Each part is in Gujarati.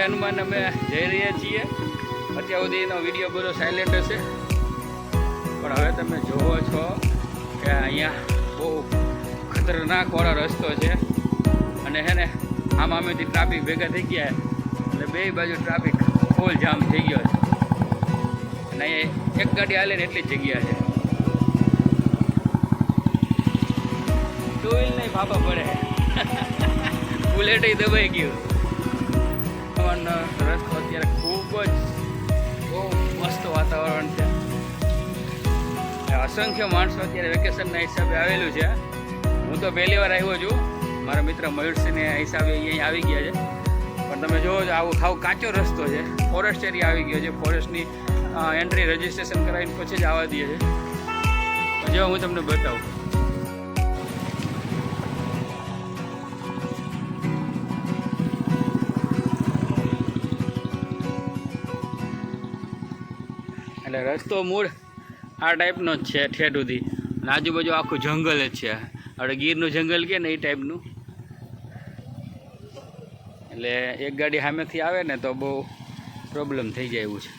હનુમાન અમે જઈ રહ્યા છીએ. અત્યાર સુધીનો વિડીયો બધો સાયલેન્ટ હશે, પણ હવે તમે જુઓ છો કે અહીંયા બહુ ખતરનાક વાળો રસ્તો છે અને હે ને આમેથી ટ્રાફિક ભેગા થઈ ગયા એટલે બે બાજુ ટ્રાફિક ફૂલ જામ થઈ ગયો છે અને અહીંયા એક ગાડી હાલે ને એટલી જ જગ્યા છે. ટુ વ્હીલ નહીં ફાફા પડે, બુલેટ દબાઈ ગયું. રસ્તો અત્યારે ખૂબ જ બહુ મસ્ત વાતાવરણ છે. અસંખ્ય માણસો અત્યારે વેકેશનના હિસાબે આવેલું છે. હું તો પહેલી વાર આવ્યો છું, મારા મિત્ર મયુરસિંહને હિસાબે અહીંયા આવી ગયા છે. પણ તમે જોવો છો આવું ખાવ કાચો રસ્તો છે, ફોરેસ્ટ એરિયા આવી ગયો છે. ફોરેસ્ટની એન્ટ્રી રજિસ્ટ્રેશન કરાવીને પછી જ આવવા દે છે. જો હું તમને બતાવું. એટલે રસ્તો મૂળ આ ટાઈપનો જ છે ઠેઠ સુધી, અને આજુબાજુ આખું જંગલ જ છે. આપણે ગીરનું જંગલ કે ને એ ટાઈપનું. એટલે એક ગાડી સામેથી આવે ને તો બહુ પ્રોબ્લેમ થઈ જાય એવું છે.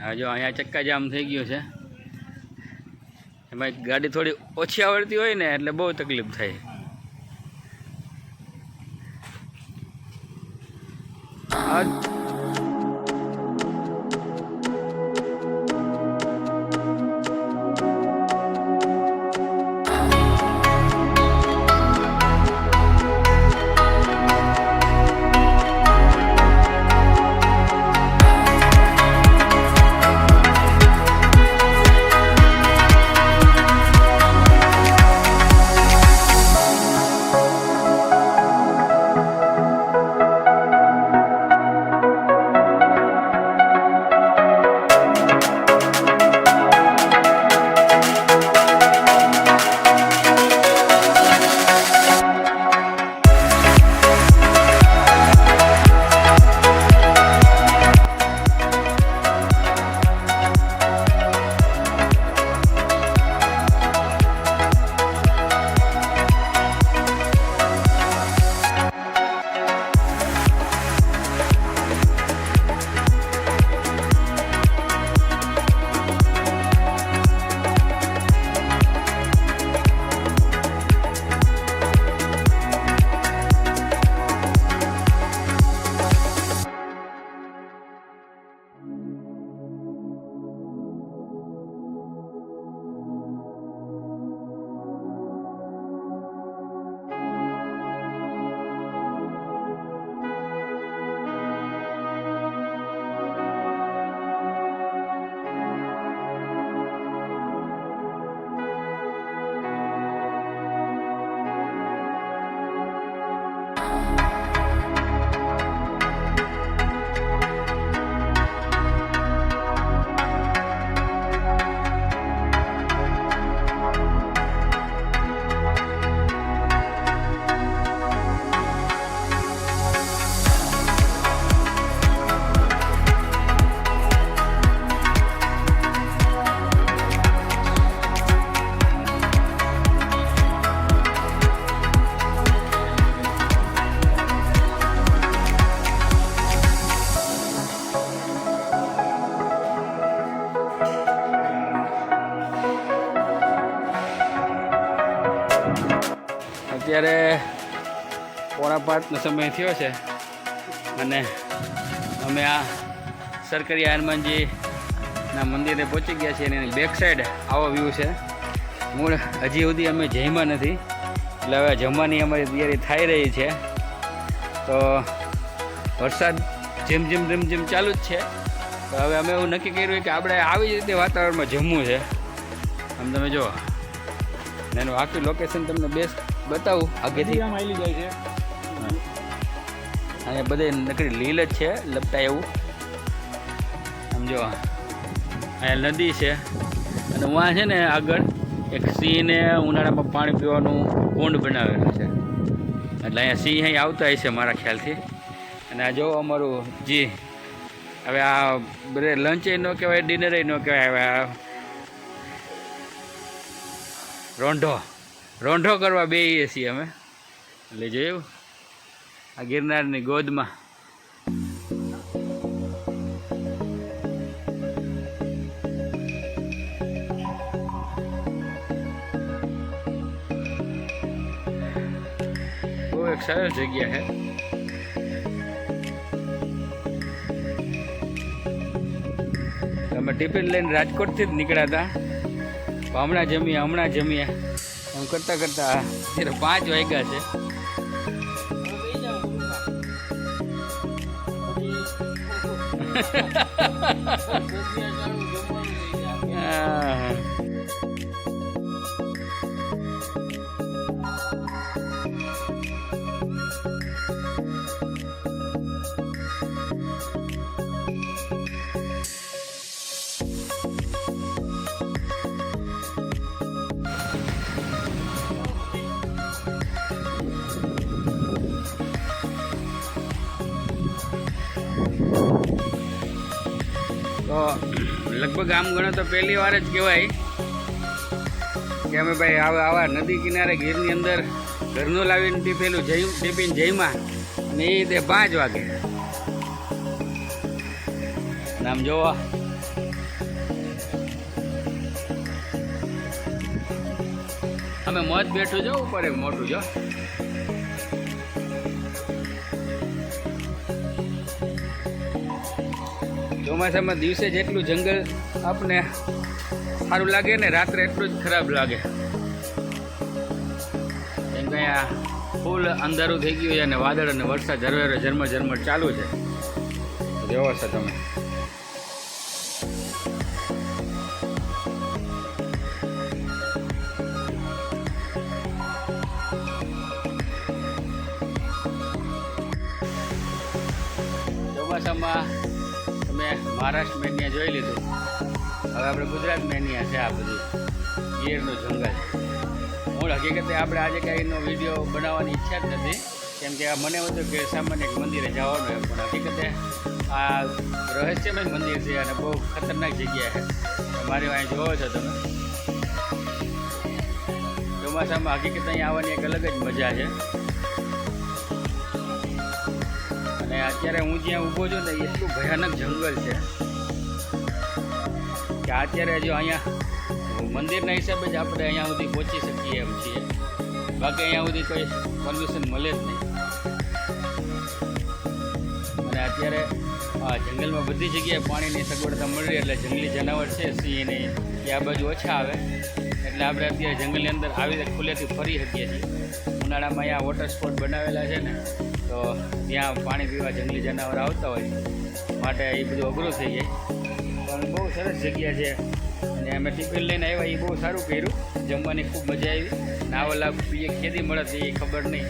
હા જો અહીંયા ચક્કાજામ થઈ ગયું છે. એમાં ગાડી થોડી ઓછી આવડતી હોય ને એટલે બહુ તકલીફ થાય. અત્યારે 4:30નો સમય થયો છે અને અમે આ સરકારી હનુમાનજીના મંદિરે પહોંચી ગયા છીએ. અને એની બેક સાઈડ આવો વ્યૂ છે. મૂળ હજી સુધી અમે જમ્યા નથી, એટલે હવે જમવાની અમારી તૈયારી થઈ રહી છે. તો વરસાદ જેમ ચાલુ જ છે. તો હવે અમે એવું નક્કી કર્યું કે આપણે આવી જ રીતે વાતાવરણમાં જમવું છે. આમ તમે જુઓ, એનું આખી લોકેશન તમને બેસ્ટ બતાવું આગળથી. આમ આવી જાય છે અહીંયા બધે નકરી લીલ જ છે, લપટાય એવું. આમ જો અહીંયા નદી છે અને વાં છે ને આગળ એક સિંહને ઉનાળામાં પાણી પીવાનું કુંડ બનાવેલું છે. એટલે અહીંયા સિંહ અહીં આવતા હશે મારા ખ્યાલથી. અને આ જો અમારું જે હવે આ બધે લંચે ન કહેવાય, ડિનરે ન કહેવાય. હવે આ રોંઢો કરવા બેસીએ છીએ અમે. એટલે જોયું આ ગિરનારની ગોદમાં બહુ એક સરસ જગ્યા છે. અમે ટિફિન લઈને રાજકોટથી જ નીકળ્યા હતા. હમણાં જમીએ એમ કરતાં અત્યારે 5 વાગ્યા છે. તો લગભગ આમ ગણો તો પહેલી વાર જ કહેવાય કે અમે ભાઈ આવા નદી કિનારે ગીરની અંદર ઘરનું લાવીને ટિફિન જઈમાં અને એ રીતે 5 વાગે. આમ જોવા અમે મોજ બેઠું જો ઉપર એક મોટું જો. ચોમાસામાં દિવસે જેટલું જંગલ આપને સારું લાગે ને રાત્રે એટલું જ ખરાબ લાગે. કેમ કે અહીંયા ફૂલ અંધારું થઈ ગયું છે અને વાદળ અને વરસાદ ઝરમર ચાલુ છે. જોવો છો તમે. ચોમાસામાં મહારાષ્ટ્ર મેનિયા જોઈ લીધું. હવે આપણે ગુજરાત મેનિયા છે. આ બધું ગીરનું જંગલ. મૂળ હકીકતે આપણે આજે કાંઈનો વિડીયો બનાવવાની ઈચ્છા જ નથી, કેમ કે મને હતું કે સામાન્ય એક મંદિરે જવાનું એમ. પણ હકીકતે આ રહસ્યમય મંદિર છે અને બહુ ખતરનાક જગ્યા છે. મારી અહીં જોવો છો તમે. ચોમાસામાં હકીકત અહીંયા આવવાની એક અલગ જ મજા છે. અને અત્યારે હું જ્યાં ઊભો છું ને એટલું ભયાનક જંગલ છે કે અત્યારે જો અહીંયા મંદિરના હિસાબે જ આપણે અહીંયા સુધી પહોંચી શકીએ એમ છીએ. બાકી અહીંયા સુધી કોઈ પરમિશન મળે જ નહીં. અને અત્યારે જંગલમાં બધી જગ્યાએ પાણીની સગવડતા મળી એટલે જંગલી જનાવર છે સિંહ એ આ બાજુ ઓછા આવે એટલે આપણે અત્યારે જંગલની અંદર આવી રીતે ખુલ્લેથી ફરી શકીએ છીએ. ઉનાળામાં અહીંયા વોટર સ્પોટ બનાવેલા છે ને, તો ત્યાં પાણી પીવા જંગલી જનાવર આવતા હોય માટે એ બધું અઘરું થઈ જાય. પણ બહુ સરસ જગ્યા છે અને અમે ટિફિન લઈને આવ્યા. એ બહુ સારું કર્યું. જમવાની ખૂબ મજા આવી. નાવા લાભ ખેતી મળે એ ખબર નહીં.